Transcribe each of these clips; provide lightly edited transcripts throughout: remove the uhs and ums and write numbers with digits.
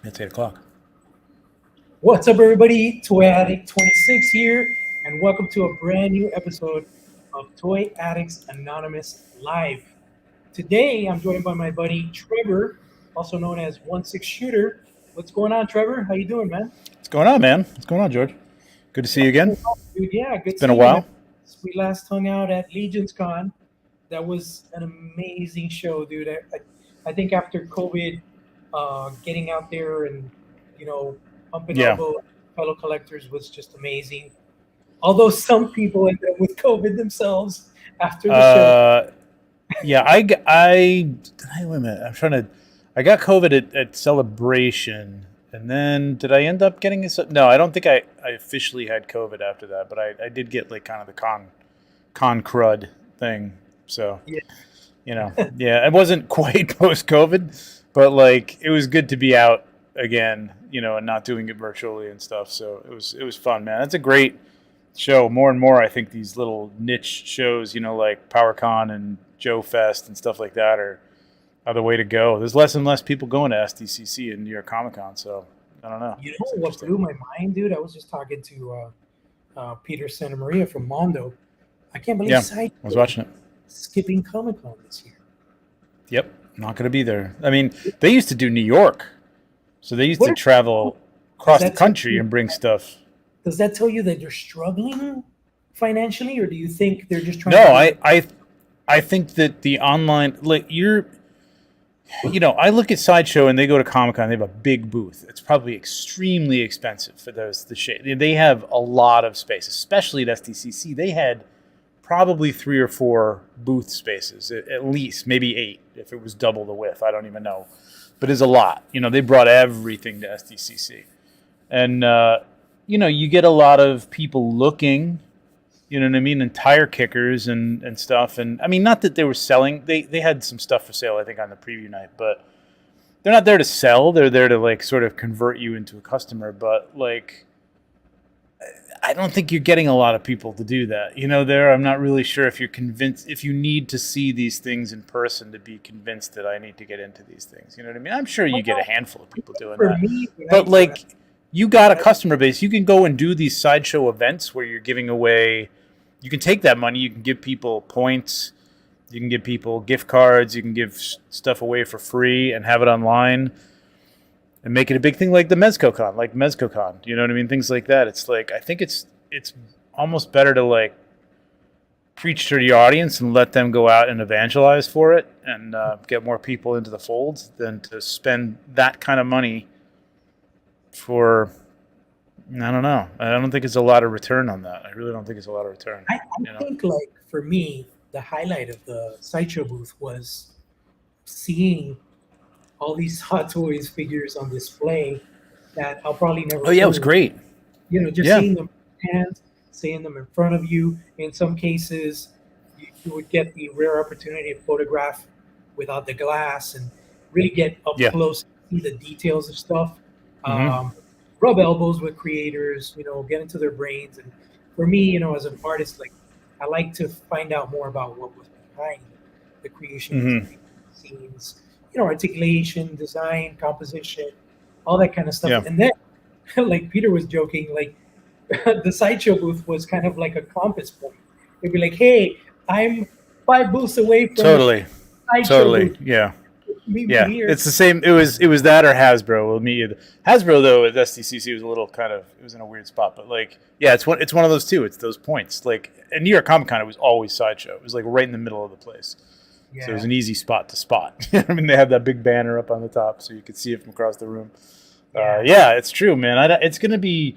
It's 8 o'clock. What's up, everybody? Toy Addict 26 here, and welcome to a brand new episode of Toy Addicts Anonymous Live. Today, I'm joined by my buddy Trevor, also known as 1-6 Shooter. What's going on, Trevor? How you doing, man? What's going on, man? What's going on, George? Good to see you again. Dude, yeah, It's good been a seeing you, man. while. We last hung out at Legion's Con. That was an amazing show, dude. I think after COVID, getting out there and pumping Yeah. elbow fellow collectors was just amazing. Although some people ended up with COVID themselves after the show. Uh, yeah. Wait a minute. I'm trying to. I got COVID at Celebration, and then did I end up getting it? No, I don't think I officially had COVID after that, but I did get like kind of the con crud thing. So Yeah, yeah, it wasn't quite post COVID, but like it was good to be out again, and not doing it virtually and stuff. So it was fun, man. That's a great show. More and more, I think these little niche shows, like PowerCon and Joe Fest and stuff like that are the way to go. There's less and less people going to SDCC and New York Comic Con, so I don't know. you know It's what interesting. blew my mind, dude? I was just talking to Peter Santa Maria from Mondo. I can't believe Yeah, I was Sideshow watching it. skipping Comic Con this year. Yep, not going to be there. I mean, they used to do New York, so they used What to travel does across the that tell country you? and bring stuff. Does that tell you that they're struggling financially, or do you think they're just trying No, to do it? I think that the online, like I look at Sideshow and they go to Comic Con. They have a big booth. It's probably extremely expensive for the shade. They have a lot of space, especially at SDCC. They had probably 3 or 4 booth spaces at least, maybe 8 if it was double the width. I don't even know, but it's a lot. They brought everything to SDCC, and you get a lot of people looking. You know what I mean? And tire kickers and stuff. And I mean, not that they were selling. They had some stuff for sale, I think, on the preview night. But they're not there to sell. They're there to like sort of convert you into a customer. But like, I don't think you're getting a lot of people to do that. There. I'm not really sure if you're convinced. If you need to see these things in person to be convinced that I need to get into these things. You know what I mean? I'm sure you get a Well, handful of people doing for that. me, But like, you got a when I customer base. You can go and do these sideshow events where you're giving away. You can take that money. You can give people points. You can give people gift cards. You can give stuff away for free and have it online and make it a big thing like the MezcoCon, like MezcoCon. You know what I mean? Things like that. It's like I think it's almost better to like preach to the audience and let them go out and evangelize for it and get more people into the fold than to spend that kind of money for. I don't know. I don't think it's a lot of return on that. I really don't think it's a lot of return. I You know. think, like, for me, the highlight of the sideshow booth was seeing all these Hot Toys figures on display that I'll probably Oh never yeah, it was own. great. Just Yeah. seeing them in hands, seeing them in front of you. In some cases, you would get the rare opportunity to photograph without the glass and really get up Yeah. close, see the details of stuff. Mm-hmm. Um, Rub elbows with creators, get into their brains. And for me, as an artist, like, I like to find out more about what was behind the creations, Mm-hmm. scenes, articulation, design, composition, all that kind of stuff. Yeah. And then, like Peter was joking, like the sideshow booth was kind of like a compass point. It'd be like, hey, I'm 5 booths away from the Totally. sideshow Totally. booth. Yeah. Meet me Yeah. here. It's the same. It was that or Hasbro. We'll meet you. Hasbro though at SDCC was a little kind of it was in a weird spot, but like yeah, it's one of those two. It's those points. Like at New York Comic Con, it was always sideshow. It was like right in the middle of the place, so it was Yeah, an easy spot to spot. I mean, they had that big banner up on the top, so you could see it from across the room. yeah. Yeah, it's true, man. It's gonna be.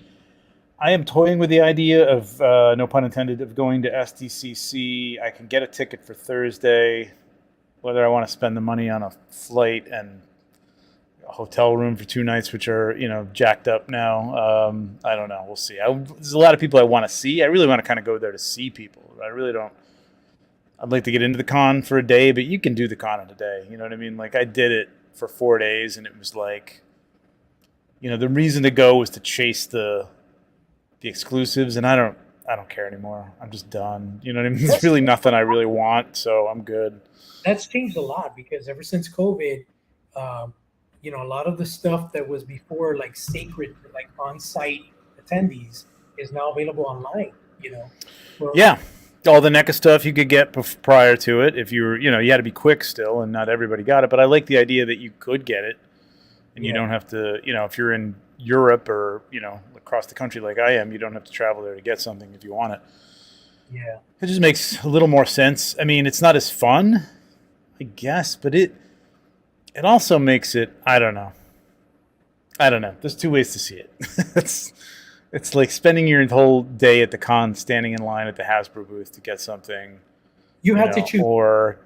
I am toying with the idea of, no pun intended, of going to SDCC. I can get a ticket for Thursday. Whether I want to spend the money on a flight and a hotel room for 2 nights, which are jacked up now, I don't know. We'll see. There's a lot of people I want to see. I really want to kind of go there to see people. I really don't. I'd like to get into the con for a day, but you can do the con in a day. You know what I mean? Like I did it for 4 days, and it was like, the reason to go was to chase the exclusives, and I don't care anymore. I'm just done. You know what I mean? There's That's really nothing I really want, so I'm good. that's changed a lot because ever since COVID, um, a lot of the stuff that was before like sacred, like on-site attendees, is now available online. For Yeah. All the NECA stuff you could get prior to it if you were, you had to be quick still, and not everybody got it. But I like the idea that you could get it, and you yeah, don't have to, if you're in Europe or, across the country like I am, you don't have to travel there to get something if you want it. yeah, It just makes a little more sense. I mean, it's not as fun, I guess, but it also makes it, I don't know. I don't know. There's two ways to see it. it's it's like spending your whole day at the con, standing in line at the Hasbro booth to get something, you had to choose. or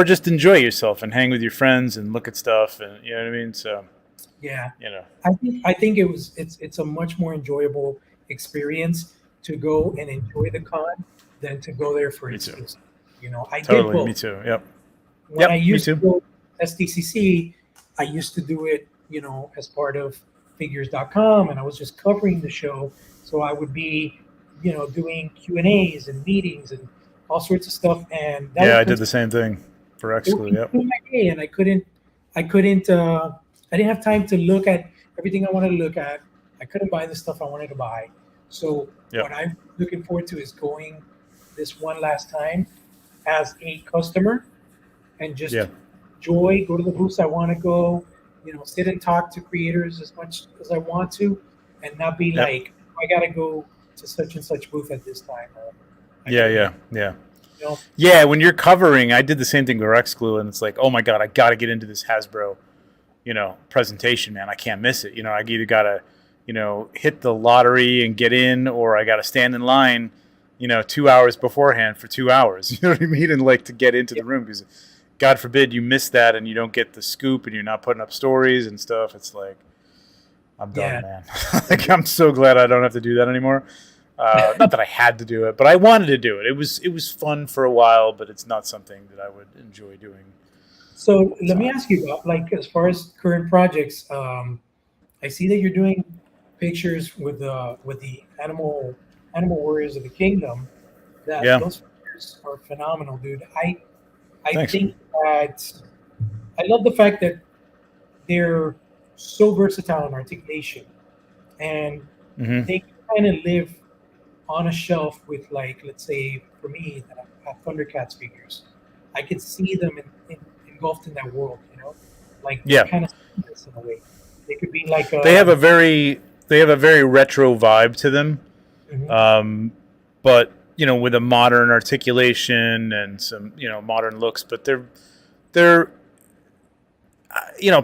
just enjoy yourself and hang with your friends and look at stuff, and you know what I mean. So Yeah, you know, I think it's a much more enjoyable experience to go and enjoy the con than to go there for me too. exclusive. I did Totally, me both. too. Yep, When I yep, me used to too. go SDCC, I used to do it, as part of figures.com, and I was just covering the show. So I would be, doing Q&As and meetings and all sorts of stuff. And that Yeah, would I did the same thing for it would Exclu. Yep. consume my day, and I didn't have time to look at everything I wanted to look at. I couldn't buy the stuff I wanted to buy. So Yep. what I'm looking forward to is going this one last time as a customer and just Yeah. enjoy, go to the booths I want to go, sit and talk to creators as much as I want to, and not be Yep. like, I got to go to such and such booth at this time, or I got Yeah. to be, Yeah. Yeah. you know, Yeah. When you're covering, I did the same thing with Exclu, and it's like, oh my god, I got to get into this Hasbro, presentation, man. I can't miss it. I either got to, hit the lottery and get in, or I got to stand in line, 2 hours beforehand for 2 hours. You know what I mean? And like to get into the room, because God forbid you miss that and you don't get the scoop and you're not putting up stories and stuff. It's like, I'm done, yeah, man. Like, I'm so glad I don't have to do that anymore. Not that I had to do it, but I wanted to do it. It was fun for a while, but it's not something that I would enjoy doing So all the let me time. ask you about, like, as far as current projects. I see that you're doing pictures with the animal warriors of the kingdom. That Yeah, those pictures are phenomenal, dude. I thanks. think that I love the fact that they're so versatile in articulation, and Hmm. they kind of live on a shelf with, like, let's say for me that I have Thundercats figures. I could see them engulfed in that world, like they're Yeah, kind of seamless in a way. They could be like they have a very retro vibe to them, mhm. um, but with a modern articulation and some modern looks. But they're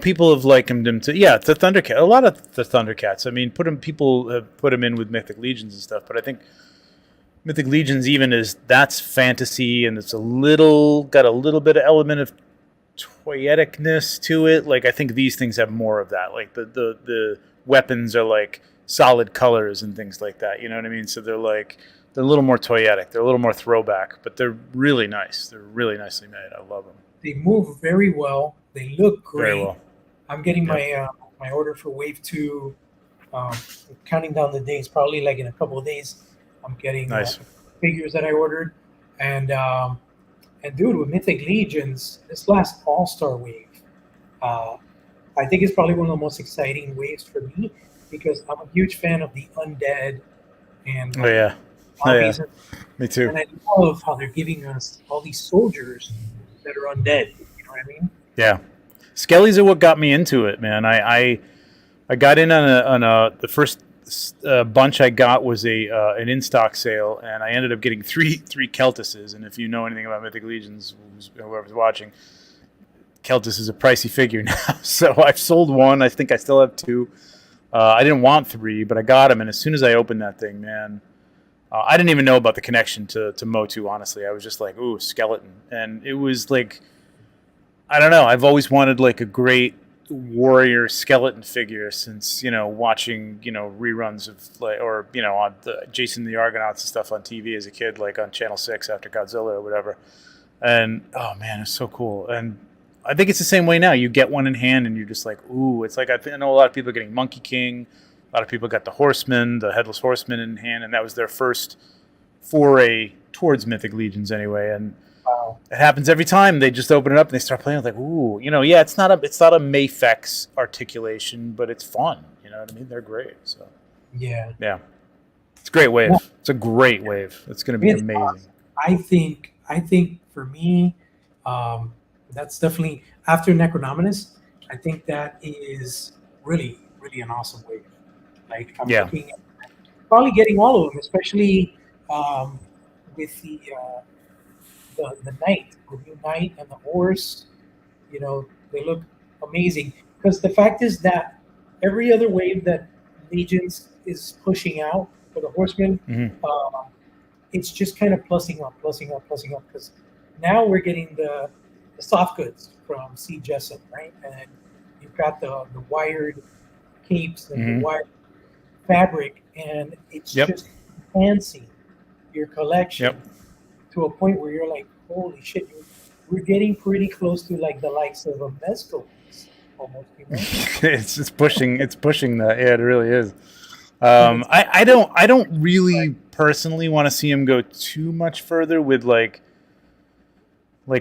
people have likened them to, yeah, the Thundercat. A lot of the Thundercats. I mean, people have put them in with Mythic Legions and stuff, but I think Mythic Legions even that's fantasy, and it's got a little bit of element of toyeticness to it. Like, I think these things have more of that. Like the weapons are like solid colors and things like that. You know what I mean? So they're a little more toyetic. They're a little more throwback, but they're really nice. They're really nicely made. I love them They move very well. They look very great. well. I'm getting Yep. my order for Wave Two. Counting down the days, probably like in a couple of days, I'm getting Nice. figures that I ordered, and dude, with Mythic Legions, this last All Star wave, uh, I think it's probably one of the most exciting waves for me because I'm a huge fan of the undead and Oh like yeah. Oh yeah. zombies, Me too. and I love how they're giving us all these soldiers that are undead. You know what I mean? Yeah. Skellies are what got me into it, man. I got in on the first bunch I got was an in stock sale, and I ended up getting three Keltises. And if you know anything about Mythic Legions, whoever's watching, Keltis is a pricey figure now. So I've sold one. I think I still have two. I didn't want three, but I got them. And as soon as I opened that thing, man, I didn't even know about the connection to Motu. Honestly, I was just like, ooh, skeleton, and it was like, I don't know. I've always wanted like a great warrior skeleton figure since watching reruns of like, or on the Jason the Argonauts and stuff on TV as a kid, like on Channel 6 after Godzilla or whatever. And oh man, it's so cool. And I think it's the same way now. You get one in hand and you're just like, ooh. It's like, I know a lot of people are getting Monkey King. A lot of people got the Headless Horseman in hand, and that was their first foray towards Mythic Legions anyway. And Wow. It happens every time. They just open it up and they start playing. Like, ooh, yeah, it's not a Mafex articulation, but it's fun. You know what I mean? They're great. So Yeah. yeah, it's a great No, wave. It's a great wave. It's going to be it's amazing. awesome. I think for me, um, that's definitely after Necronominus. I think that is really, really an awesome wave. Like I'm Yeah. looking at probably getting all of them, especially um, with the knight, the new knight and the horse. They look amazing. Because the fact is that every other wave that Legions is pushing out for the horsemen, Hmm. uh, it's just kind of plussing up, plussing up, plussing up. Because now we're getting the soft goods from C. Jessup, right? And you've got the wired capes and the Hmm. wired fabric, and it's Yep. just enhancing your collection Yep. to a point where you're like, holy shit, we're getting pretty close to like the likes of a Mezco piece, almost. It's pushing. It's pushing that. Yeah, it really is. And it's I don't really personally want to see him go too much further with like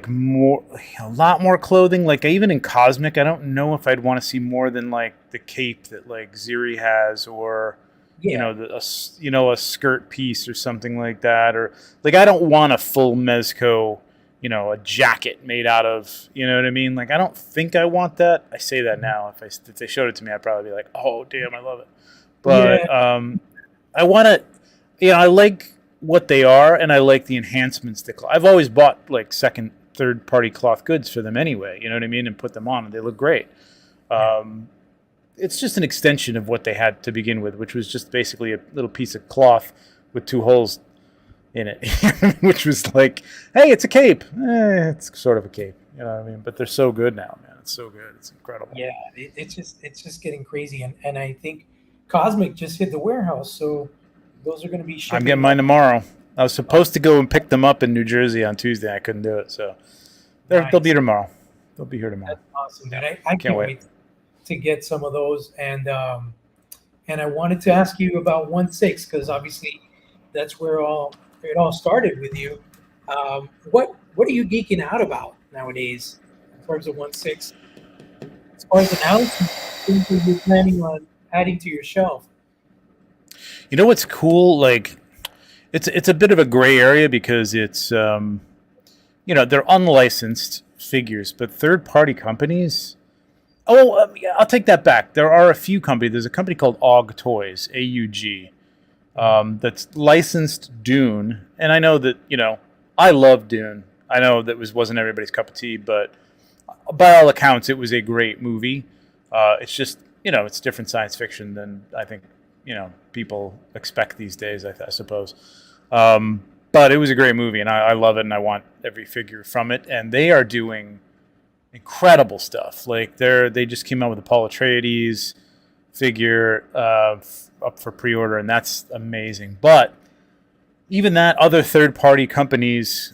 more a lot more clothing. Like even in Cosmic, I don't know if I'd want to see more than like the cape that like Ziri has, or yeah, a skirt piece or something like that, or like I don't want a full mezco, a jacket made out of, you know what I mean? Like I don't think I want that. I say that now. If they showed it to me, I'd probably be like, oh damn, I love it. yeah, But I want to, I like what they are, and I like the enhancements that I've always bought like second, third party cloth goods for them anyway. You know what I mean? And put them on, and they look great. yeah, Um, it's just an extension of what they had to begin with, which was just basically a little piece of cloth with two holes in it, which was like, hey, it's a cape. It's sort of a cape, you know what I mean? But they're so good now, man. It's so good. It's incredible. yeah. It's just getting crazy, and I think Cosmic just hit the warehouse, so those are going to be I'm getting shipping mine like tomorrow. I was oh, supposed to go and pick them up in New Jersey on Tuesday. I couldn't do it, so they'll be nice. here tomorrow. They'll be here tomorrow. That's awesome, Yeah, dude. I can't can't wait. wait to get some of those, and I wanted to ask you about 1/6 because obviously that's where all it all started with you. What are you geeking out about nowadays in terms of 1/6? As far as announcements, things that you're planning on adding to your shelf. You know what's cool? Like, it's a bit of a gray area because it's they're unlicensed figures, but third party companies. Oh, yeah, I'll take that back. There are a few companies. There's a company called AUG Toys, AUG, that's licensed Dune, and I know that I love Dune. I know that wasn't everybody's cup of tea, but by all accounts, it was a great movie. It's just it's different science fiction than I think people expect these days. I suppose, but it was a great movie, and I love it, and I want every figure from it. And they are doing incredible stuff. Like they just came out with a Paul Atreides figure up for pre-order, and that's amazing. But even that, other third-party companies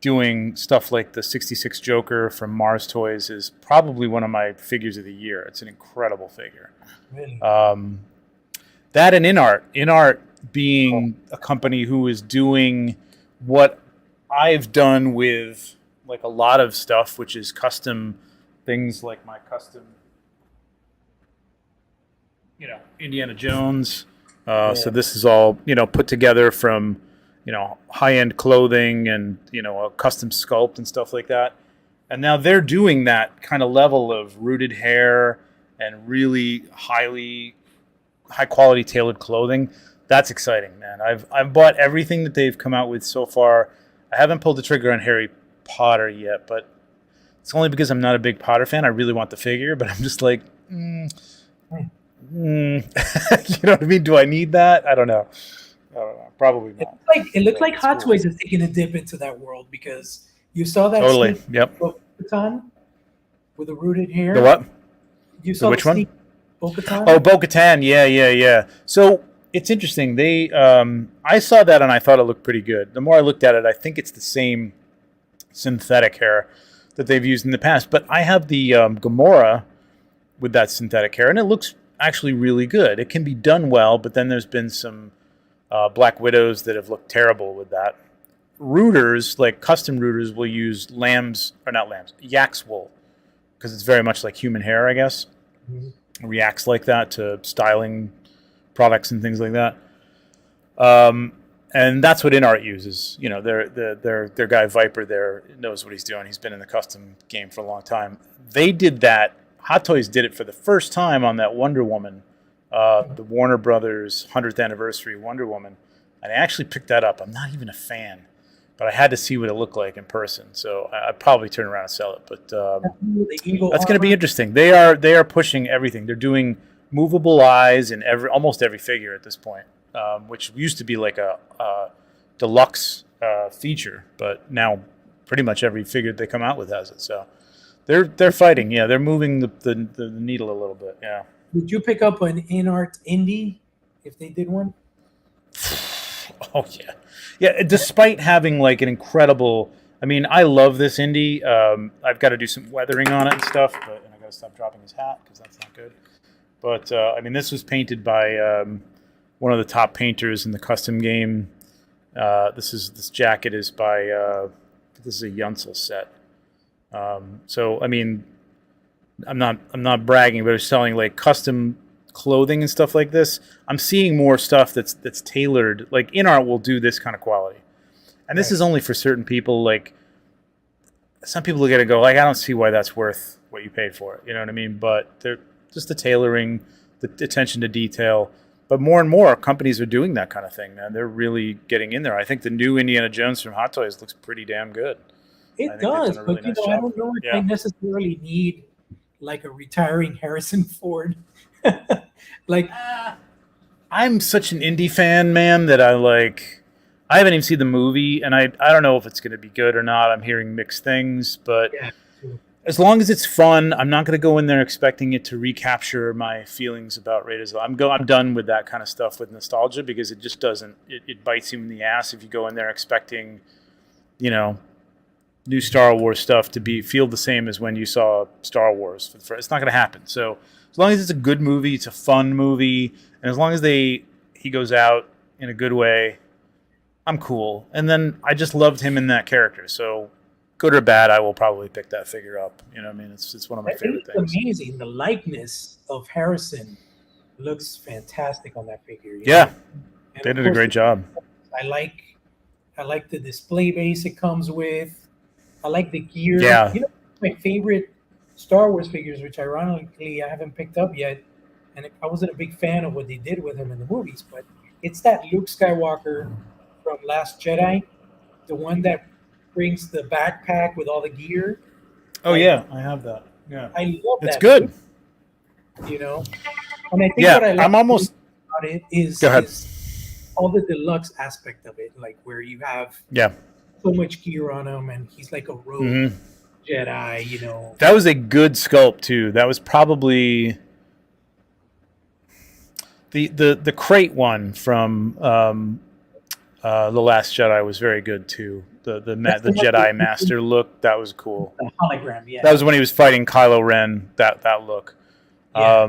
doing stuff like the 66 Joker from Mars Toys is probably one of my figures of the year. It's an incredible figure. Really? That and InArt Oh, being a company who is doing what I've done with like a lot of stuff, which is custom things like my custom, Indiana Jones. yeah. So this is all put together from high end clothing and a custom sculpt and stuff like that. And now they're doing that kind of level of rooted hair and really high quality tailored clothing. That's exciting, man. I've bought everything that they've come out with so far. I haven't pulled the trigger on Harry Potter yet, but it's only because I'm not a big Potter fan. I really want the figure, but I'm just like, Hmm. you know what I mean? Do I need that? I don't know. Probably It not. looks like it looked But like it's Hot cool. Toys is taking a dip into that world because you saw that Totally. sneak Yep. of Bo-Katan with the rooted The hair. what? You The saw the which one? sneak Bo-Katan? Oh, Bo-Katan. Yeah, yeah, yeah. So it's interesting. I saw that and I thought it looked pretty good. The more I looked at it, I think it's the same synthetic hair that they've used in the past. But I have the Gamora with that synthetic hair, and it looks actually really good. It can be done well, but then there's been some Black Widows that have looked terrible with that. rooters, like custom rooters, will use yak's wool, because it's very much like human hair, I guess. Mhm. It reacts like that to styling products and things like that. Um, and that's what InArt uses. You know, their guy Viper there knows what he's doing. He's been in the custom game for a long time. They did that. Hot Toys did it for the first time on that Wonder Woman, the Warner Brothers 100th anniversary Wonder Woman. And I actually picked that up. I'm not even a fan, but I had to see what it looked like in person. So I'd probably turn around and sell it. But The eagle that's going to be armor. interesting. They are pushing everything. They're doing movable eyes in almost every figure at this point, which used to be like a deluxe feature, but now pretty much every figure they come out with has it. So they're fighting. Yeah, they're moving the needle a little bit. Yeah. Would you pick up an InArt indie if they did one? Oh yeah, yeah. Despite having like an incredible, I mean, I love this indie. I've got to do some weathering on it and stuff, and I got to stop dropping his hat because that's not good. But I mean, this was painted by one of the top painters in the custom game. This jacket is by this is a Yunsel set. So I mean, I'm not bragging, but it's selling like custom clothing and stuff like this. I'm seeing more stuff that's tailored. Like InArt will do this kind of quality, and this Right. is only for certain people. Like some people look at it and go, like, I don't see why that's worth what you paid for it. You know what I mean? But they're just the tailoring, the attention to detail. But more and more companies are doing that kind of thing, man. They're really getting in there. I think the new Indiana Jones from Hot Toys looks pretty damn good. I It think they've does, done a really but you nice know, I job don't with know it. if I Yeah. necessarily need like a retiring Harrison Ford. Like, I'm such an indie fan, man, that I haven't even seen the movie, and I don't know if it's going to be good or not. I'm hearing mixed things, but yeah, too. as long as it's fun, I'm not going to go in there expecting it to recapture my feelings about Raiders. I'm done with that kind of stuff with nostalgia, because it just doesn't. It bites you in the ass if you go in there expecting, you know, new Star Wars stuff to feel the same as when you saw Star Wars for the first. It's not going to happen. So as long as it's a good movie, it's a fun movie, and as long as he goes out in a good way, I'm cool. And then I just loved him in that character. So good or bad, I will probably pick that figure up. You know what I mean? It's one of my It favorite is things. amazing. The likeness of Harrison looks fantastic on that figure. You Yeah, know? And they of did a course, great job. I like the display base it comes with. I like the gear. Yeah. You know, my favorite Star Wars figures, which ironically I haven't picked up yet, and I wasn't a big fan of what they did with him in the movies, but it's that Luke Skywalker from Last Jedi, the one that brings the backpack with all the gear. Oh Like, yeah, I have that. Yeah, I love it's that. good. You know, and I think Yeah, what I like I'm almost. about it is Go ahead. all the deluxe aspect of it, like where you have Yeah. so much gear on him, and he's like a rogue hmm Jedi. You know, That was a good sculpt too. That was probably the crate one from the Last Jedi was very good too. The That's the one Jedi with Master look, that was cool. the hologram. Yeah, That was when he was fighting Kylo Ren. That look, yeah.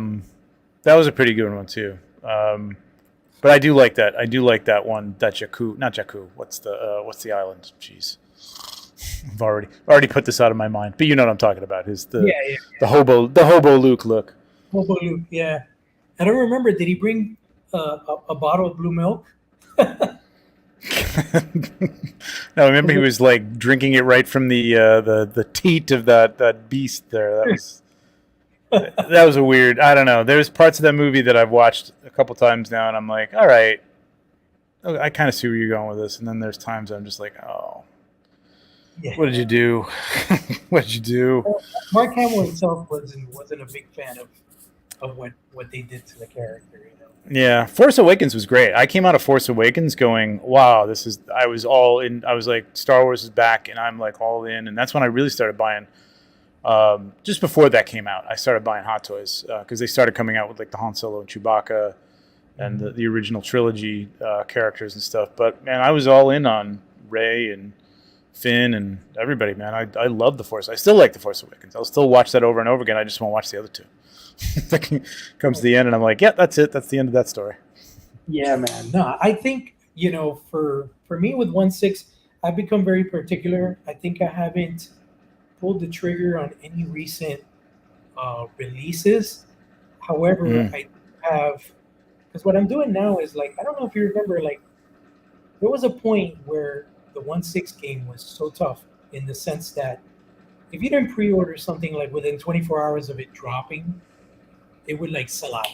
that was a pretty good one too. But I do like that. I do like that one. That Jakku, not Jakku. What's the island? Jeez, I've already put this out of my mind. But you know what I'm talking about. Yeah. The hobo Luke look. Hobo Luke. Yeah, I don't remember. Did he bring a bottle of blue milk? No, remember he was like drinking it right from the teat of that beast there. That was a weird. I don't know. There's parts of that movie that I've watched a couple times now, and I'm like, all right, I kind of see where you're going with this. And then there's times I'm just like, oh, Yeah. what did you do? What did you do? Mark Hamill himself wasn't a big fan of what they did to the character. You know. Yeah, Force Awakens was great. I came out of Force Awakens going, wow, I was all in. I was like, Star Wars is back, and I'm like all in. And that's when I really started buying. Just before that came out, I started buying Hot Toys because they started coming out with like the Han Solo and Chewbacca and the original trilogy characters and stuff. But man, I was all in on Rey and Finn and everybody. Man, I love the Force. I still like the Force Awakens. I'll still watch that over and over again. I just won't watch the other two. Comes to the end, and I'm like, yeah, that's it. That's the end of that story. Yeah, man. No, I think for me with 1/6, I've become very particular. I think I haven't pulled the trigger on any recent releases. However, Mm. I have, because what I'm doing now is like, I don't know if you remember, like, there was a point where the 1/6 game was so tough in the sense that if you didn't pre-order something like within 24 hours of it dropping, it would like sell out.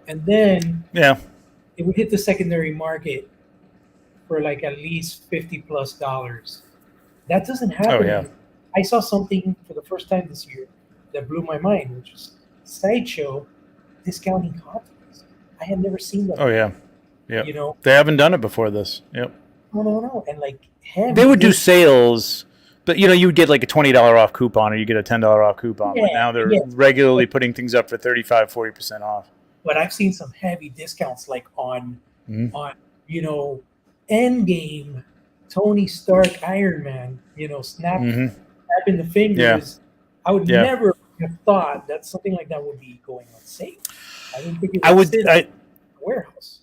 And then Yeah. it would hit the secondary market for like at least $50 plus. That doesn't Oh happen yeah. anymore. I saw something for the first time this year that blew my mind, which is Sideshow discounting hot toys. I had never seen that Oh before. yeah. Yep. You know, They haven't done it before this. Yep. no, no, no, and like They heavy would do disc. sales, but you would get like a $20 off coupon or you get a $10 off coupon. But Yeah, now they're yeah. regularly putting things up for 35, 40% off. But I've seen some heavy discounts like on Mm-hmm. on you know Endgame, Tony Stark, Iron Man. Mm-hmm. Snapping the Yeah. fingers. I would Yeah. never have thought that something like that would be going on sale. I didn't think it I would would. sit in the warehouse.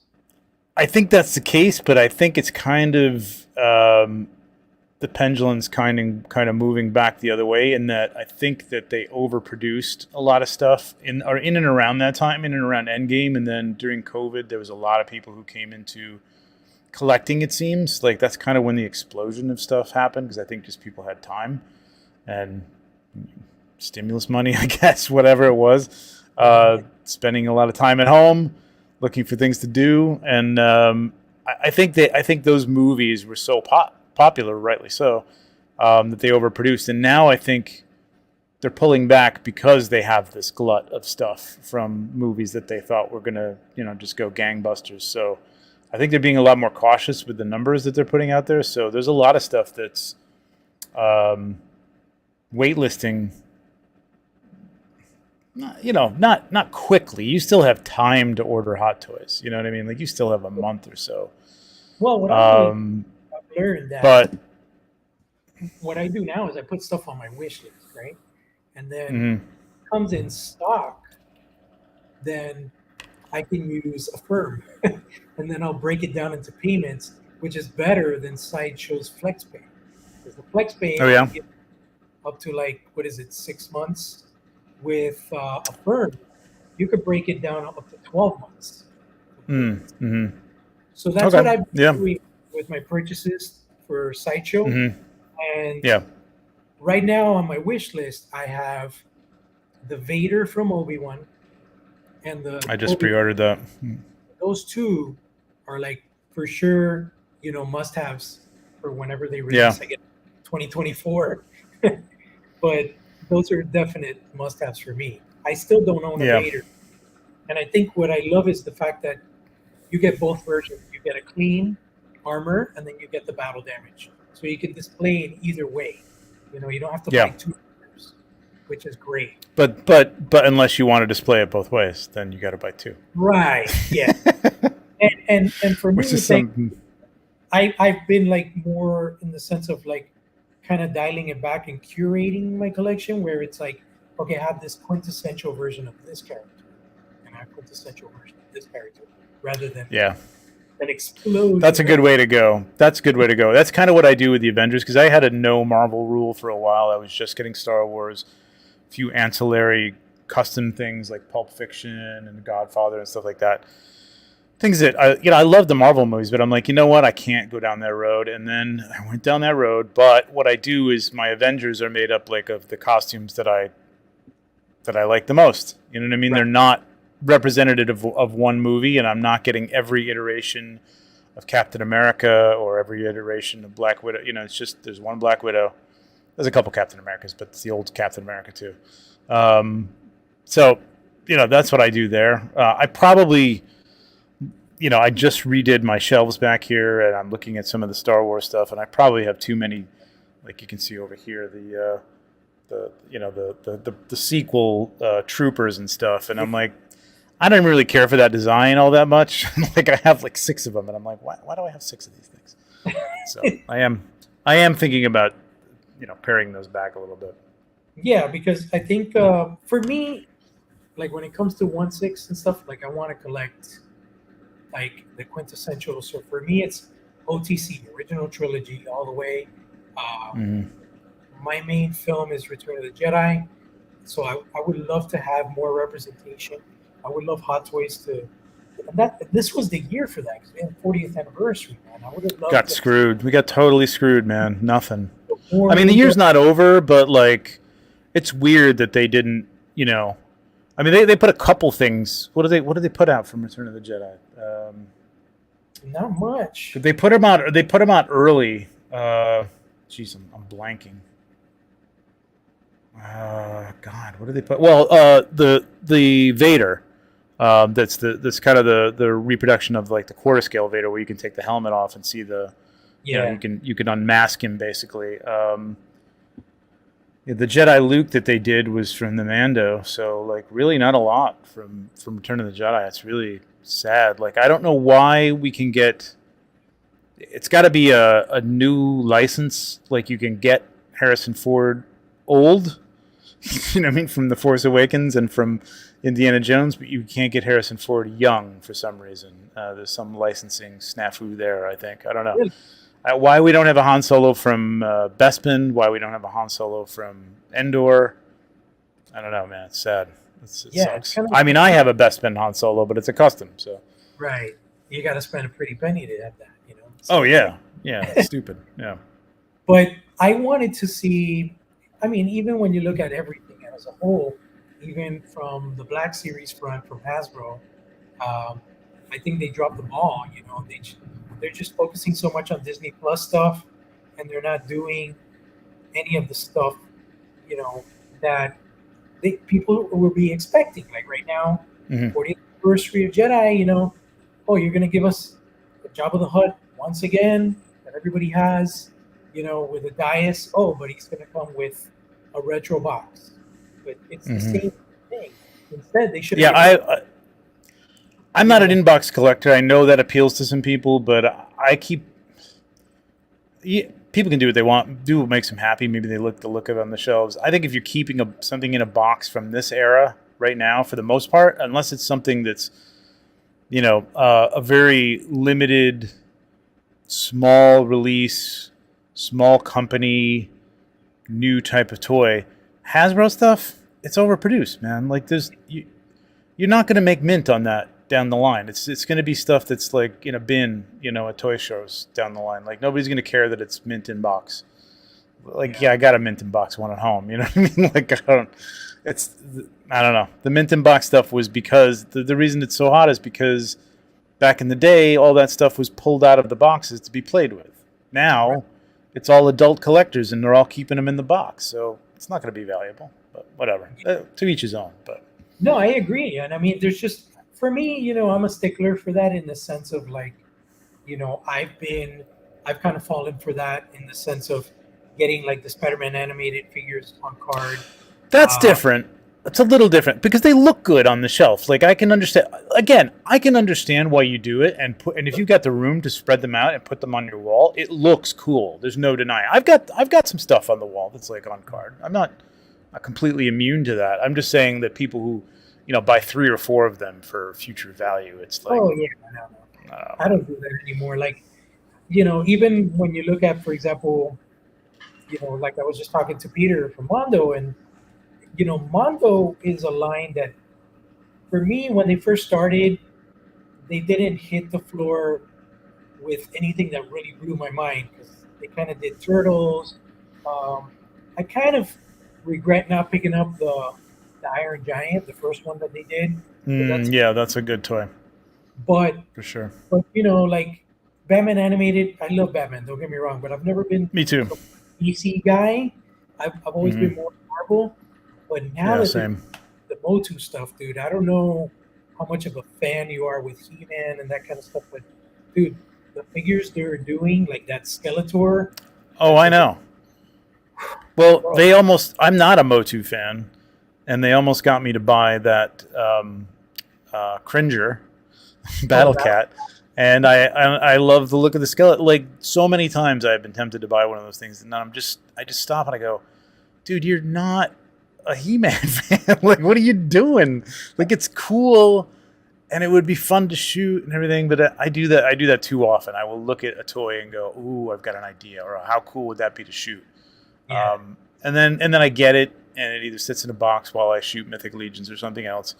I think that's the case, but I think it's kind of the pendulum's kind of moving back the other way. In that I think that they overproduced a lot of stuff in and around that time, in and around Endgame, and then during COVID, there was a lot of people who came into collecting. It seems like that's kind of when the explosion of stuff happened because I think just people had time and stimulus money, I guess, whatever it was, spending a lot of time at home, looking for things to do, and I think those movies were so popular, rightly so, that they overproduced, and now I think they're pulling back because they have this glut of stuff from movies that they thought were gonna, just go gangbusters. So I think they're being a lot more cautious with the numbers that they're putting out there. So there's a lot of stuff that's waitlisting. Not quickly. You still have time to order hot toys. You know what I mean? Like you still have a month or so. Well, what I'm doing, I've learned that But what I do now is I put stuff on my wish list, right? And then mhm. comes in stock, then I can use Affirm, and then I'll break it down into payments, which is better than Sideshow's FlexPay. Because the FlexPay Oh only yeah. gives up to like what is it, 6 months. With Affirm, you could break it down up to 12 months. Mm-hmm. So that's what Okay. I've Yeah. been doing with my purchases for Sideshow. Mm-hmm. And Yeah. right now on my wish list, I have the Vader from Obi-Wan and the I just Obi-Wan. pre-ordered that. Those two are like for sure, must-haves for whenever they Yeah. release. I get 2024, but those are definite must-haves for me. I still don't own a Yeah. Vader, and I think what I love is the fact that you get both versions. You get a clean armor, and then you get the battle damage, so you can display it either way. You don't have to Yeah. buy two Vaders, which is great. But unless you want to display it both ways, then you got to buy two. Right? Yeah. And for me, Which is it's like some. I've been like more in the sense of like kind of dialing it back and curating my collection, where it's like, okay, I have this quintessential version of this character, and I have quintessential version of this character, rather than Yeah. an explosion. That's a good way to go. That's a good way to go. That's kind of what I do with the Avengers because I had a no Marvel rule for a while. I was just getting Star Wars, a few ancillary custom things like Pulp Fiction and The Godfather and stuff like that. Things that I love the Marvel movies, but I'm like, you know what? I can't go down that road. And then I went down that road. But what I do is my Avengers are made up like of the costumes that I like the most. You know what I mean? Right. They're not representative of one movie, and I'm not getting every iteration of Captain America or every iteration of Black Widow. It's just there's one Black Widow. There's a couple Captain Americas, but it's the old Captain America too. So that's what I do there. I probably, I just redid my shelves back here, and I'm looking at some of the Star Wars stuff, and I probably have too many. Like you can see over here, the sequel troopers and stuff, and I'm like, I don't really care for that design all that much. Like I have like 6 of them, and I'm like, why do I have 6 of these things? So I am thinking about paring those back a little bit. Yeah, because I think for me, like when it comes to 1/6 and stuff, like I want to collect like the quintessential. So for me, it's OTC, the original trilogy, all the way. Um, Mhm. my main film is Return of the Jedi, so I would love to have more representation. I would love Hot Toys to. And that this was the year for that because we had the 40th anniversary, man. I would have loved Got to screwed. We got totally screwed, man. Nothing. have more I mean, the in year's depth. not over, but like, it's weird that they didn't. I mean, they put a couple things. What did they put out from Return of the Jedi? Not much. They put them out. They put them out early. Jeez, I'm blanking. God, what did they put? Well, the Vader. That's kind of the reproduction of like the quarter scale Vader, where you can take the helmet off and see the. Yeah, You can unmask him basically. The Jedi Luke that they did was from the Mando, so like really not a lot from Return of the Jedi. It's really sad. Like I don't know why we can get. It's got to be a new license. Like you can get Harrison Ford old, you know what I mean, from The Force Awakens and from Indiana Jones, but you can't get Harrison Ford young for some reason. There's some licensing snafu there, I think. I don't know. really. Why we don't have a Han Solo from Bespin, why we don't have a Han Solo from Endor. I don't know, man. It's sad. It Yeah, it's sucks. kind of I mean, I have a Bespin Han Solo, but it's a custom, so. right. You got to spend a pretty penny to have that, you know. Oh, So, yeah. Yeah, it's stupid. Yeah. but I wanted to see. I mean, even when you look at everything as a whole, even from the Black Series front from Hasbro, um, I think they dropped the ball. You know, they're just focusing so much on Disney Plus stuff, and they're not doing any of the stuff, you know, that people will be expecting. Like right now, hmm 40th anniversary of Jedi. You know, oh, you're gonna give us the Jabba the Hutt once again that everybody has. You know, with a dais. Oh, but he's gonna come with a retro box. But it's the hmm same thing. Instead, they should Yeah, have given I'm you not an know, inbox collector. I know that appeals to some people, but I keep. Yeah, people can do what they want, do what makes them happy. Maybe they look the look of it on the shelves. I think if you're keeping something in a box from this era right now, for the most part, unless it's something that's a very limited, small release, small company, new type of toy, Hasbro stuff, it's overproduced, man. Like you're not going to make mint on that down the line. It's going to be stuff that's like in a bin, at toy shows down the line. Like nobody's going to care that it's mint in box. Like yeah, I got a mint in box one at home. You know what I mean? Like I don't know. The mint in box stuff was because the reason it's so hot is because back in the day, all that stuff was pulled out of the boxes to be played with. Now, it's all adult collectors, and they're all keeping them in the box. So it's not going to be valuable. But whatever. To each his own. But No, I agree. And I mean, there's just, for me, I'm a stickler for that in the sense of like, I've kind of fallen for that in the sense of getting like the Spider-Man animated figures on card. that's Uh, different. It's a little different because they look good on the shelf. Like I can understand. Again, I can understand why you do it, and if you've got the room to spread them out and put them on your wall, it looks cool. There's no denying. I've got some stuff on the wall that's like on card. I'm not completely immune to that. I'm just saying that people who, buy 3 or 4 of them for future value, it's like, oh yeah, no, I don't do that anymore. Like, even when you look at, for example, like I was just talking to Peter from Mondo, and Mondo is a line that, for me, when they first started, they didn't hit the floor with anything that really blew my mind because they kind of did turtles. Um, I kind of regret not picking up the Iron Giant, the first one that they did, because that's yeah, that's a good toy but for sure. like Batman animated. I love Batman. Don't get me wrong, but I've never been Me too. a DC guy. I've always been more Marvel. But now Yeah, that they're same. the Motu stuff, dude, I don't know how much of a fan you are with He-Man and that kind of stuff, but dude, the figures they're doing, like that Skeletor, Oh, that I the know. Well, bro, they almost. I'm not a Motu fan, and they almost got me to buy that Cringer oh Battle battle, Cat, and I love the look of the skeleton. Like so many times, I've been tempted to buy one of those things, and I just stop and I go, dude, you're not a He-Man fan. Like, what are you doing? Like, it's cool and it would be fun to shoot and everything. But I do that too often. I will look at a toy and go, "Ooh, I've got an idea," or "How cool would that be to shoot?" Yeah. And then I get it, and it either sits in a box while I shoot Mythic Legions or something else.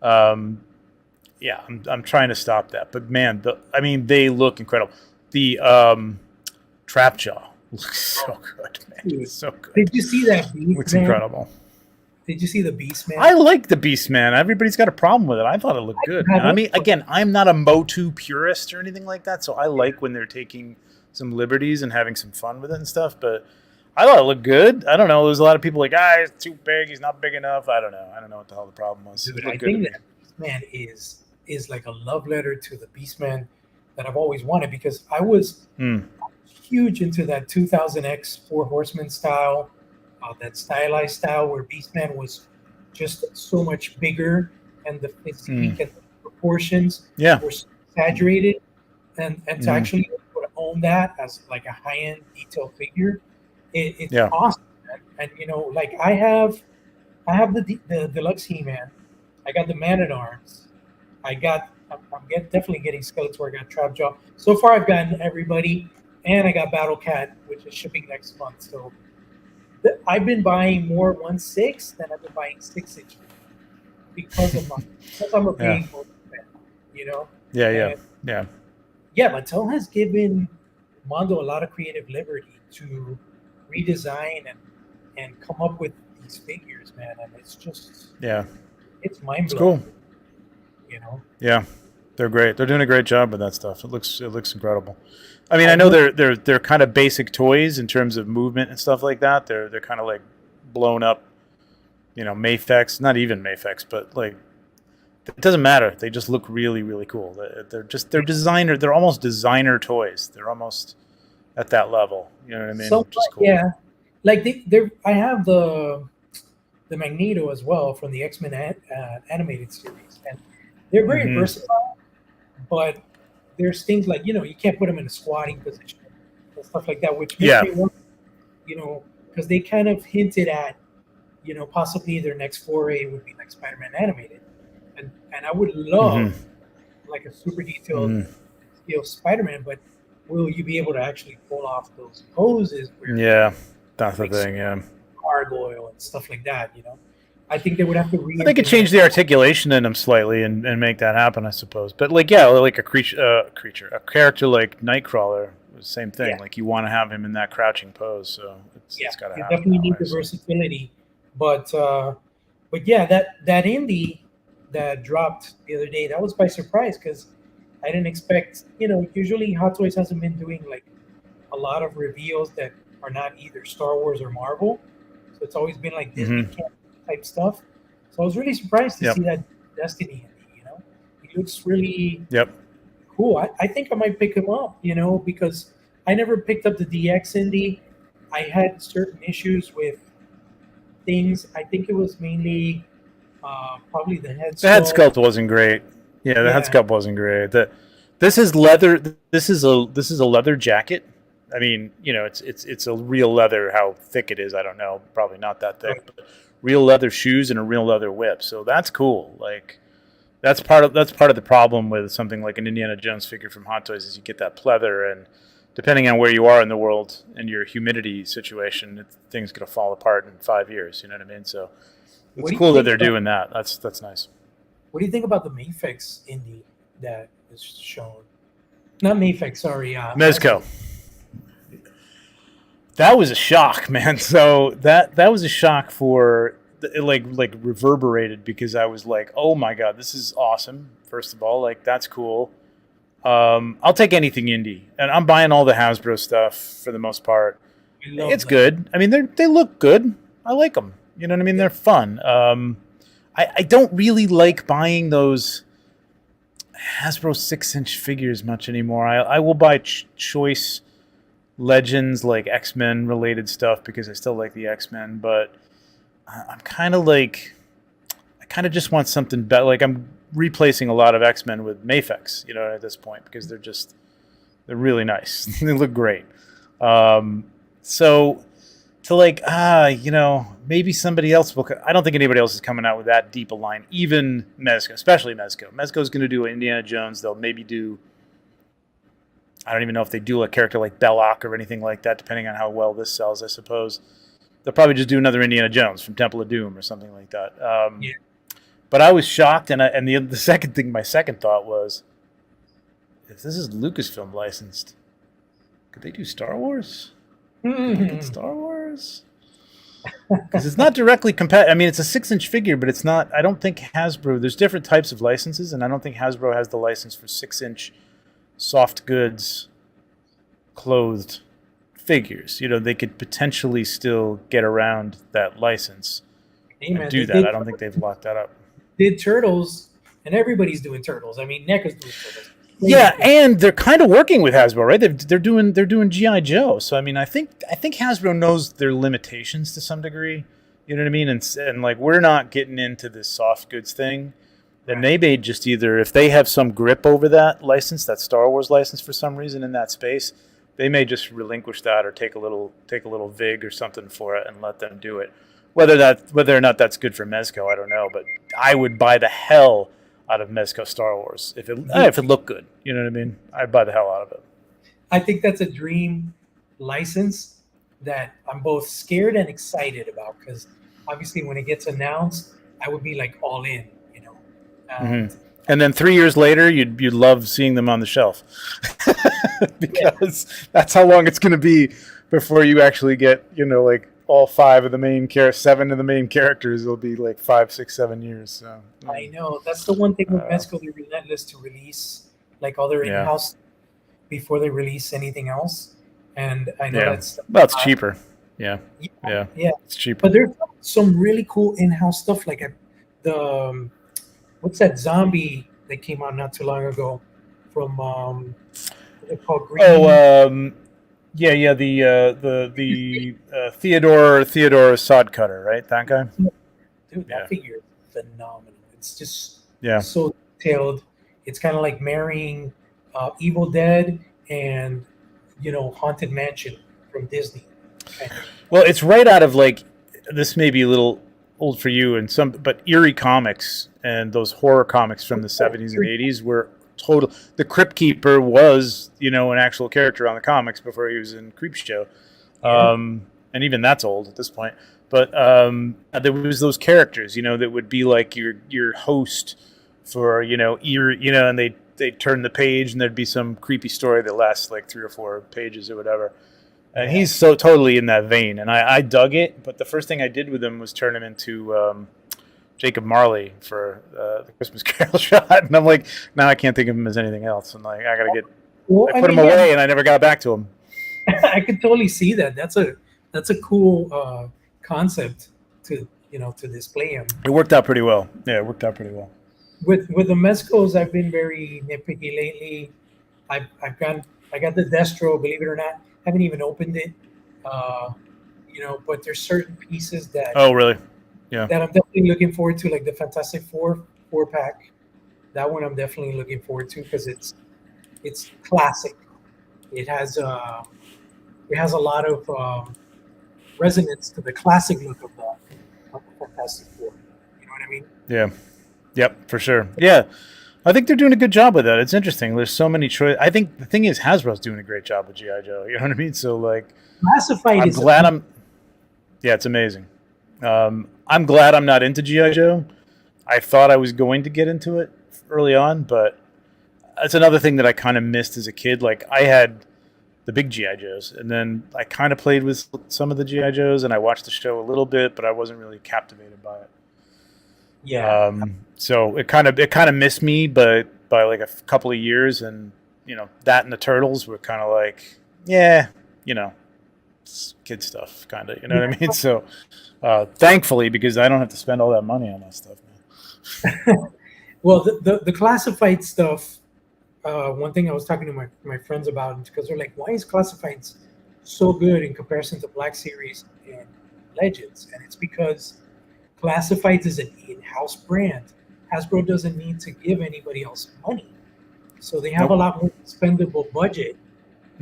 Yeah, I'm trying to stop that. But man, they look incredible. The trap jaw looks so good, man. It's so good. Did you see that beast? It's incredible. Did you see the Beast Man? I like the Beast Man. Everybody's got a problem with it. I thought it looked good. Man. I mean, again, I'm not a Motu purist or anything like that, so I like when they're taking some liberties and having some fun with it and stuff. But I thought it looked good. I don't know. There's a lot of people like, he's too big. He's not big enough. I don't know. I don't know what the hell the problem was. Dude, I think that Beast Man is like a love letter to the Beast Man that I've always wanted, because I was huge into that 2000X Four Horsemen style. That stylized style where Beastman was just so much bigger, and the physique and the proportions were so exaggerated, and to actually own that as like a high-end detail figure, it's awesome. And like I have the deluxe He-Man, I got the Man-at-Arms, I'm definitely getting Skeletor, I got Trapjaw. So far I've gotten everybody, and I got Battle Cat, which is shipping next month. So I've been buying more 1/6 than I've been buying 6-inch because I'm a big fan, Yeah. Mattel has given Mondo a lot of creative liberty to redesign and come up with these figures, man, and it's just it's mind blowing. It's cool. Yeah, they're great. They're doing a great job with that stuff. It looks incredible. I mean, I know they're kind of basic toys in terms of movement and stuff like that. They're kind of like blown up, Mafex. Not even Mafex, but like it doesn't matter. They just look really, really cool. They're designer. They're almost designer toys. They're almost at that level. You know what I mean? Which is cool. Yeah, like I have the Magneto as well from the X-Men animated series, and they're very versatile, but there's things like, you can't put them in a squatting position and stuff like that, which makes me wonder, because they kind of hinted at, possibly their next foray would be like Spider-Man animated. And I would love like a super detailed Spider-Man, but will you be able to actually pull off those poses? That's the thing, gargoyle and stuff like that, I think they would have to they could change the articulation in them slightly and make that happen, I suppose. But like a character like Nightcrawler, same thing. Yeah. Like you want to have him in that crouching pose, so it's got to happen. You definitely need the versatility. But yeah, that indie that dropped the other day, that was by surprise, because I didn't expect. Usually Hot Toys hasn't been doing like a lot of reveals that are not either Star Wars or Marvel, so it's always been like Disney type stuff. So I was really surprised to see that Destiny indie. He looks really cool. I think I might pick him up, because I never picked up the DX indie. I had certain issues with things. I think it was mainly probably the head sculpt. The head sculpt wasn't great. The head sculpt wasn't great. This is leather. This is a leather jacket. I mean, it's a real leather. How thick it is, I don't know. Probably not that thick. Right. But real leather shoes and a real leather whip. So that's cool. Like that's part of the problem with something like an Indiana Jones figure from Hot Toys is you get that pleather, and depending on where you are in the world and your humidity situation, things gonna fall apart in 5 years. You know what I mean? So it's cool that they're doing that. That's nice. What do you think about the Mafex indie that is shown? Not Mafex, sorry. Mezco. That was a shock, man. So that was a shock for like reverberated, because I was like, oh my God, this is awesome. First of all, like that's cool. I'll take anything indie, and I'm buying all the Hasbro stuff for the most part. It's good. I mean, they look good. I like them. You know what I mean? They're fun. I don't really like buying those Hasbro 6-inch figures much anymore. I will buy choice Legends, like X-Men related stuff, because I still like the X-Men, but I'm kind of like, I kind of just want something better. Like I'm replacing a lot of X-Men with Mafex, at this point, because they're really nice. They look great. So to like, maybe somebody else will. I don't think anybody else is coming out with that deep a line. Even Mezco, especially Mezco. Mezco's going to do Indiana Jones. They'll maybe do. I don't even know if they do a character like Belloc or anything like that, depending on how well this sells, I suppose. They'll probably just do another Indiana Jones from Temple of Doom or something like that. Yeah. But I was shocked, and the second thing, my second thought was, if this is Lucasfilm licensed, could they do Star Wars? Star Wars? Because it's not directly compatible. I mean, it's a 6-inch figure, but it's not. I don't think Hasbro. There's different types of licenses, and I don't think Hasbro has the license for 6-inch soft goods clothed figures. They could potentially still get around that license and do that. I don't think they've locked that up. Did Turtles, and everybody's doing Turtles. I mean, NECA's doing Turtles. Yeah, and they're kind of working with Hasbro, right? They're doing G.I. Joe. So I mean, I think Hasbro knows their limitations to some degree. You know what I mean? And like, we're not getting into this soft goods thing. Then they may just either, if they have some grip over that license, that Star Wars license for some reason in that space, they may just relinquish that or take a little vig or something for it and let them do it. Whether or not that's good for Mezco, I don't know. But I would buy the hell out of Mezco Star Wars if it looked good. You know what I mean? I'd buy the hell out of it. I think that's a dream license that I'm both scared and excited about, because obviously when it gets announced, I would be like all in. And then 3 years later, you'd love seeing them on the shelf because that's how long it's going to be before you actually get, like all 7 of the main characters. It'll be like 5, 6, 7 years. So I know that's the one thing with Mezco. They're relentless to release like all their in-house before they release anything else. And I know that's cheaper. Yeah, it's cheaper. But there's some really cool in-house stuff like the what's that zombie that came out not too long ago from what's it called? Green? The Theodore Sodcutter, right? That guy. Dude, that figure is phenomenal. It's just so detailed. It's kind of like marrying Evil Dead and Haunted Mansion from Disney. Well, it's right out of like, this may be a little old for you but Eerie comics and those horror comics from the 70s and 80s were total. The Crypt Keeper was, an actual character on the comics before he was in Creepshow. And even that's old at this point. But there was those characters, that would be like your host for, Eerie, and they'd turn the page and there'd be some creepy story that lasts like 3 or 4 pages or whatever. And he's so totally in that vein, and I dug it. But the first thing I did with him was turn him into Jacob Marley for the Christmas Carol shot, and I'm like, now I can't think of him as anything else. And like, I gotta get. Well, I put him away, and I never got back to him. I could totally see that. That's a cool concept to display him. It worked out pretty well. Yeah, it worked out pretty well. With the Mezcos, I've been very nitpicky lately. I got the Destro, believe it or not. Haven't even opened it, but there's certain pieces that. Oh, really? Yeah. That I'm definitely looking forward to, like the Fantastic Four 4-pack. That one I'm definitely looking forward to because it's classic. It has a lot of resonance to the classic look of the Fantastic Four. You know what I mean? Yeah. Yep, for sure. Yeah. I think they're doing a good job with that. It's interesting. There's so many choices. I think the thing is Hasbro's doing a great job with G.I. Joe. You know what I mean? So like, Classified it's amazing. I'm glad I'm not into G.I. Joe. I thought I was going to get into it early on, but that's another thing that I kind of missed as a kid. Like I had the big G.I. Joes, and then I kind of played with some of the G.I. Joes, and I watched the show a little bit, but I wasn't really captivated by it. Yeah. So it kind of missed me, but by like a couple of years, and that and the Turtles were kind of like, it's kid stuff, kind of, you know what I mean? So thankfully, because I don't have to spend all that money on that stuff. Well, the classified stuff. One thing I was talking to my friends about, because they're like, why is Classifieds so good in comparison to Black Series and Legends? And it's because Classifieds is an in-house brand. Hasbro doesn't need to give anybody else money. So they have a lot more spendable budget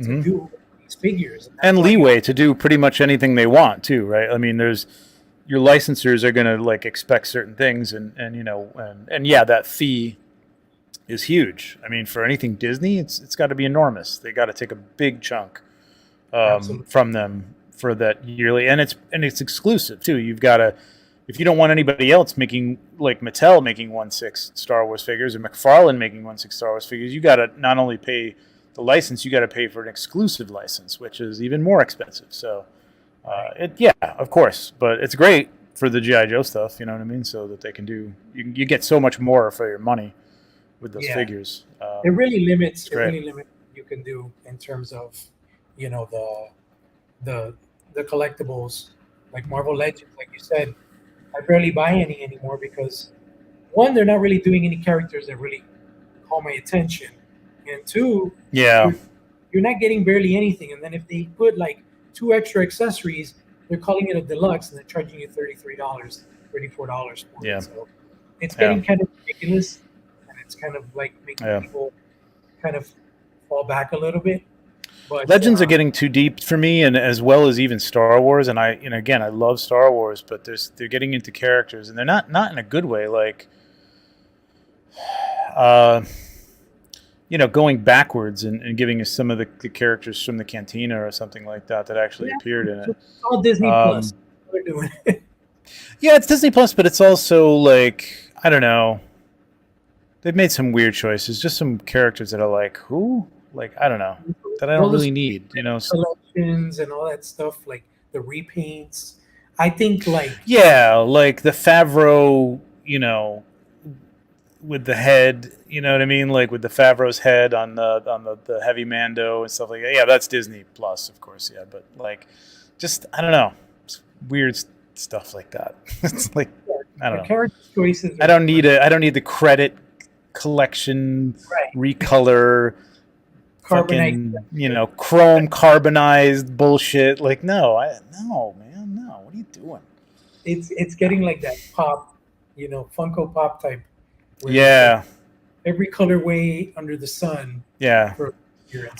to do these figures, and that's And why leeway to do pretty much anything they want too, right? I mean, there's your licensors are going to like expect certain things, and and yeah, that fee is huge. I mean, for anything Disney, it's got to be enormous. They got to take a big chunk absolutely, from them for that yearly, and it's exclusive too. You've got to, if you don't want anybody else making, like Mattel making 1/6 Star Wars figures or McFarlane making 1/6 Star Wars figures, you got to not only pay the license, you got to pay for an exclusive license, which is even more expensive. So, yeah, of course, but it's great for the GI Joe stuff. You know what I mean? So that they can do, you get so much more for your money with those yeah. figures. It really limits. It great. really limits what you can do in terms of, you know, the collectibles like Marvel Legends. Like you said, I barely buy any anymore because one, they're not really doing any characters that really call my attention, and two, Yeah, you're not getting barely anything. And then if they put like two extra accessories, they're calling it a deluxe and they're charging you $33, $34 for yeah, it. So it's yeah, getting kind of ridiculous, and it's kind of like making yeah. people kind of fall back a little bit. But Legends are getting too deep for me, and as well as even Star Wars. And again, I love Star Wars, but they're getting into characters, and they're not in a good way. Like, uh, going backwards and giving us some of the characters from the Cantina or something like that actually yeah, appeared in it. it's all Disney Plus. They're doing it. Yeah, it's Disney Plus, but it's also like, I don't know. They've made some weird choices. Just some characters that are like, who? Like, I don't know. That I All don't the really need. collections and all that stuff, like the repaints. I think like Yeah, like the Favreau, with the head, you know what I mean? Like with the Favreau's head on the heavy Mando and stuff like that. Yeah, that's Disney Plus, of course. Yeah, but like, just I don't know, it's weird stuff like that. It's like, I don't the know. character choices. I don't need the credit collection right. recolor, Carbonite. fucking chrome carbonized bullshit. Like no man, no. What are you doing? It's getting like that pop, Funko Pop type. Where Yeah. like every colorway under the sun. Yeah. For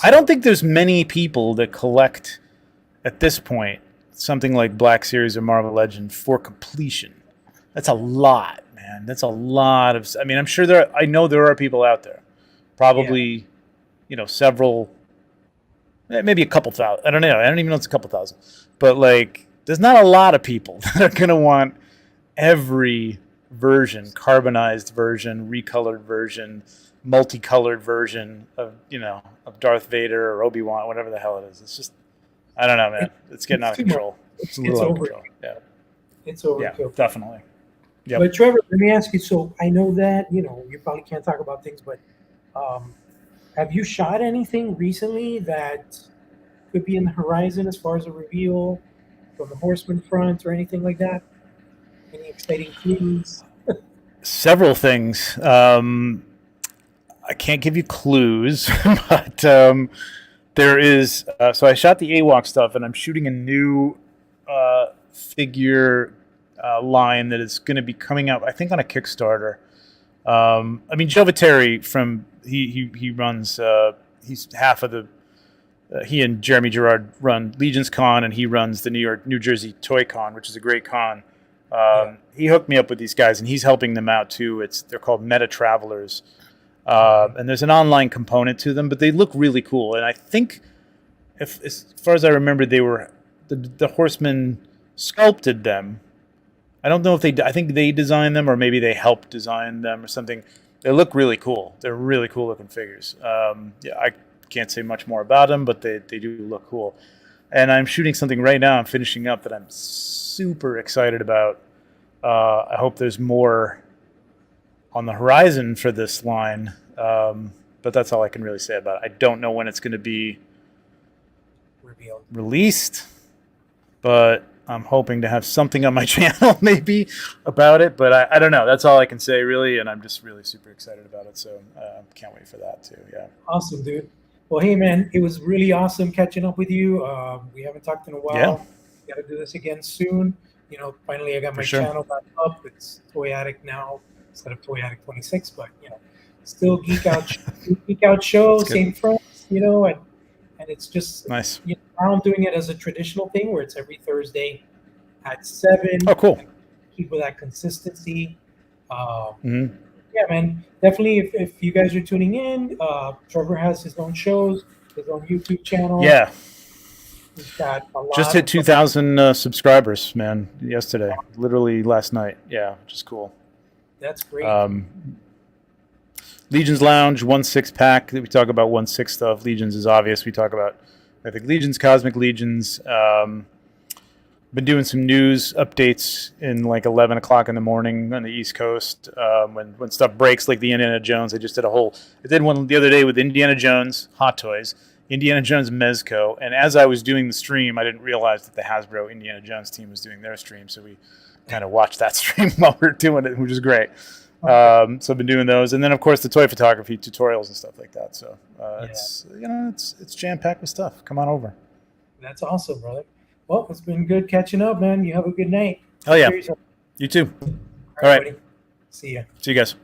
I don't think there's many people that collect at this point something like Black Series or Marvel Legend for completion. That's a lot, man. That's a lot of. I mean, I'm sure I know there are people out there, probably, several, maybe a couple thousand. I don't know. I don't even know if it's a couple thousand. But like, there's not a lot of people that are gonna want every version, carbonized version, recolored version, multicolored version of Darth Vader or Obi-Wan, whatever the hell it is. It's just, I don't know, man. It's getting out of control. It's a little out of control. Yeah. It's overkill. Yeah, definitely. Yep. But Trevor, let me ask you. So I know that you probably can't talk about things, but have you shot anything recently that could be in the horizon as far as a reveal from the Horseman front or anything like that? Any exciting clues? Several things. I can't give you clues, but there is. So I shot the AWOC stuff, and I'm shooting a new figure line that is going to be coming out, I think, on a Kickstarter. I mean, Joe Viteri from he runs. He's half of the. He and Jeremy Gerard run Legion's Con, and he runs the New Jersey Toy Con, which is a great con. He hooked me up with these guys, and he's helping them out too. They're called Meta Travelers, and there's an online component to them, but they look really cool. And I think, as far as I remember, they were the Horsemen sculpted them. I don't know if I think they designed them, or maybe they helped design them or something. They look really cool. They're really cool looking figures. I can't say much more about them, but they do look cool. And I'm shooting something right now. I'm finishing up that I'm super excited about. I hope there's more on the horizon for this line, but that's all I can really say about it. I don't know when it's going to be released, but I'm hoping to have something on my channel maybe about it, but I don't know. That's all I can say really, and I'm just really super excited about it, so can't wait for that too. Yeah. Awesome, dude. Well, hey, man, it was really awesome catching up with you. We haven't talked in a while. Yeah. Got to do this again soon. Finally, I got my channel back up. It's Toy Addict now instead of Toy Addict 26, but still Geek Out Show, same friends, and and it's just Nice. now I'm doing it as a traditional thing where it's every Thursday at 7. Oh, cool. And keep with that consistency. Um, Hmm. yeah, man, definitely. If you guys are tuning in, Trevor has his own shows, his own YouTube channel. Yeah. He's got a Just lot hit of 2,000 subscribers, man, yesterday. Literally last night. Yeah, which is cool. That's great. Legion's Lounge, 1/6 pack. We talk about 1/6 stuff. Legions is obvious. We talk about, I think, Legions, Cosmic Legions. Been doing some news updates in like 11 o'clock in the morning on the East Coast when stuff breaks, like the Indiana Jones. I did one the other day with Indiana Jones Hot Toys, Indiana Jones Mezco, and as I was doing the stream, I didn't realize that the Hasbro Indiana Jones team was doing their stream, so we kind of watched that stream while we were doing it, which is great. So I've been doing those, and then of course the toy photography tutorials and stuff like that. So it's jam packed with stuff. Come on over. That's awesome, brother. Well, it's been good catching up, man. You have a good night. Oh yeah, Cheers. you too. All right, right. buddy. See ya. See you guys.